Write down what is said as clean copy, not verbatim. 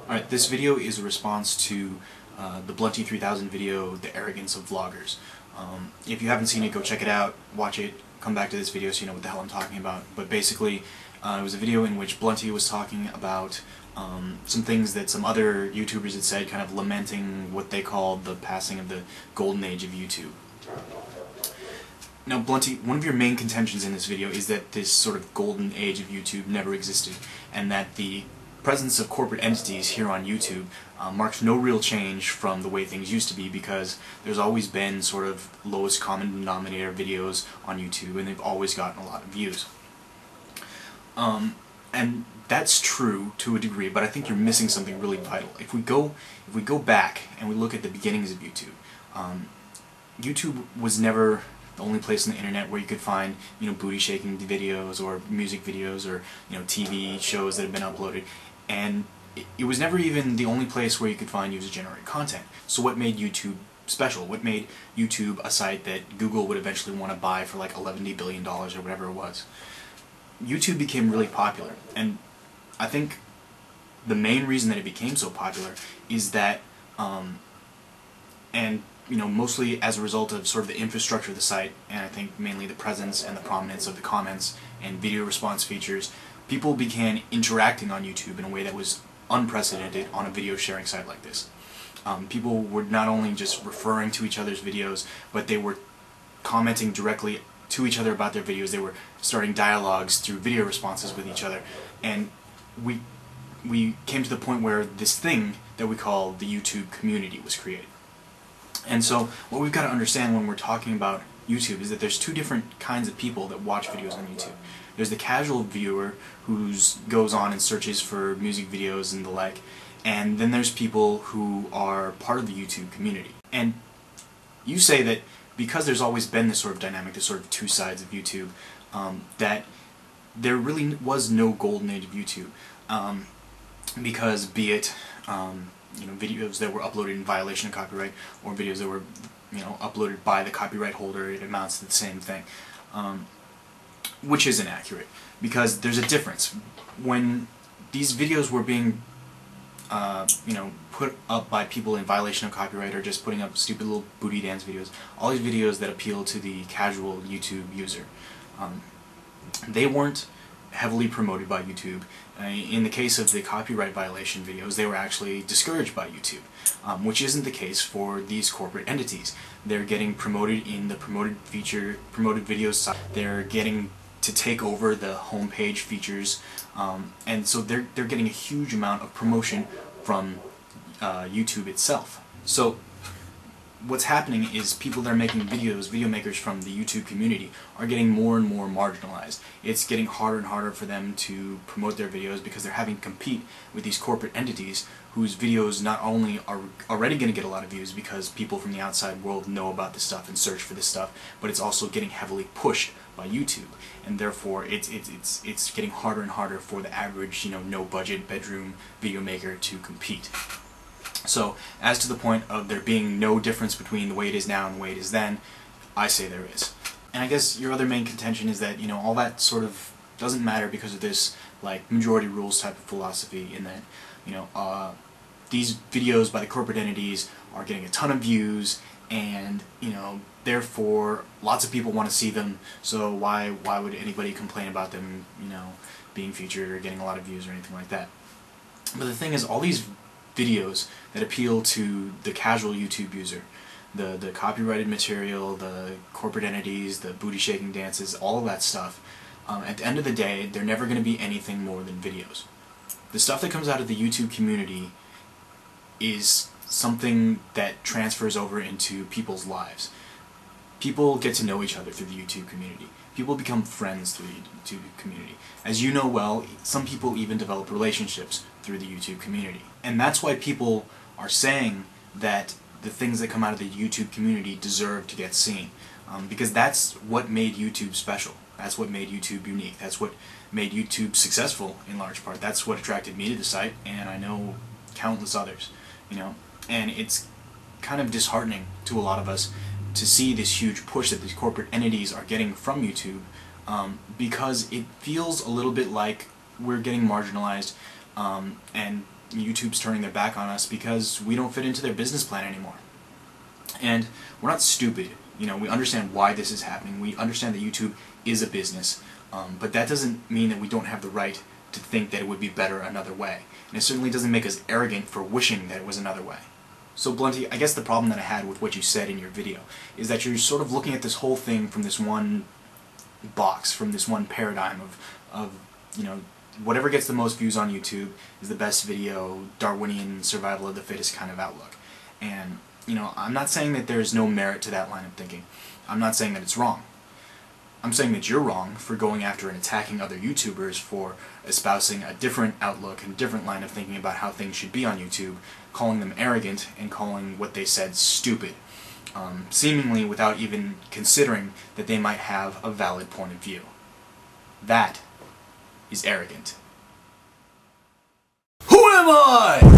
Alright, this video is a response to the Blunty 3000 video, The Arrogance of Vloggers. If you haven't seen it, go check it out, watch it, come back to this video so you know what the hell I'm talking about. But basically, it was a video in which Blunty was talking about some things that some other YouTubers had said, kind of lamenting what they called the passing of the golden age of YouTube. Now, Blunty, one of your main contentions in this video is that this sort of golden age of YouTube never existed, and that the presence of corporate entities here on YouTube marks no real change from the way things used to be, because there's always been sort of lowest common denominator videos on YouTube, and they've always gotten a lot of views. And that's true to a degree, but I think you're missing something really vital. If we go back and we look at the beginnings of YouTube, YouTube was never the only place on the internet where you could find, booty shaking videos or music videos or, TV shows that have been uploaded. And it was never even the only place where you could find user-generated content. So what made YouTube special? What made YouTube a site that Google would eventually want to buy for like $11 billion or whatever it was? YouTube became really popular, and I think the main reason that it became so popular is that, mostly as a result of sort of the infrastructure of the site, and I think mainly the presence and the prominence of the comments and video response features, people began interacting on YouTube in a way that was unprecedented on a video sharing site like this. People were not only just referring to each other's videos, but they were commenting directly to each other about their videos. They were starting dialogues through video responses with each other, and we came to the point where this thing that we call the YouTube community was created. And so what we've got to understand when we're talking about YouTube is that there's two different kinds of people that watch videos on YouTube. There's the casual viewer who goes on and searches for music videos and the like, and then there's people who are part of the YouTube community. And you say that because there's always been this sort of dynamic, this sort of two sides of YouTube, that there really was no golden age of YouTube, because be it videos that were uploaded in violation of copyright, or videos that were uploaded by the copyright holder, it amounts to the same thing, which isn't accurate, because there's a difference. When these videos were being put up by people in violation of copyright, or just putting up stupid little booty dance videos, all these videos that appeal to the casual YouTube user, they weren't heavily promoted by YouTube. In the case of the copyright violation videos, they were actually discouraged by YouTube, which isn't the case for these corporate entities. They're getting promoted in the promoted videos side. They're getting to take over the homepage features, and so they're getting a huge amount of promotion from YouTube itself. So what's happening is people that are making videos, video makers from the YouTube community, are getting more and more marginalized. It's getting harder and harder for them to promote their videos because they're having to compete with these corporate entities whose videos not only are already going to get a lot of views because people from the outside world know about this stuff and search for this stuff, but it's also getting heavily pushed by YouTube, and therefore it's getting harder and harder for the average no budget bedroom video maker to compete. So, as to the point of there being no difference between the way it is now and the way it is then, I say there is. And I guess your other main contention is that, all that sort of doesn't matter because of this, like, majority rules type of philosophy, in that, these videos by the corporate entities are getting a ton of views, and, therefore, lots of people want to see them, so why would anybody complain about them, being featured or getting a lot of views or anything like that? But the thing is, all these videos that appeal to the casual YouTube user, the copyrighted material, the corporate entities, the booty shaking dances, all of that stuff, at the end of the day, they're never going to be anything more than videos. The stuff that comes out of the YouTube community is something that transfers over into people's lives. People get to know each other through the YouTube community. People become friends through the YouTube community. As you know well, some people even develop relationships through the YouTube community. And that's why people are saying that the things that come out of the YouTube community deserve to get seen. Because that's what made YouTube special. That's what made YouTube unique. That's what made YouTube successful in large part. That's what attracted me to the site, and I know countless others. And it's kind of disheartening to a lot of us to see this huge push that these corporate entities are getting from YouTube, because it feels a little bit like we're getting marginalized, and YouTube's turning their back on us because we don't fit into their business plan anymore. And we're not stupid. You know, we understand why this is happening. We understand that YouTube is a business, but that doesn't mean that we don't have the right to think that it would be better another way. And it certainly doesn't make us arrogant for wishing that it was another way. So Blunty, I guess the problem that I had with what you said in your video is that you're sort of looking at this whole thing from this one box, from this one paradigm of you know, whatever gets the most views on YouTube is the best video, Darwinian survival of the fittest kind of outlook. And, you know, I'm not saying that there's no merit to that line of thinking. I'm not saying that it's wrong. I'm saying that you're wrong for going after and attacking other YouTubers for espousing a different outlook and different line of thinking about how things should be on YouTube, calling them arrogant and calling what they said stupid, seemingly without even considering that they might have a valid point of view. That is arrogant. Who am I?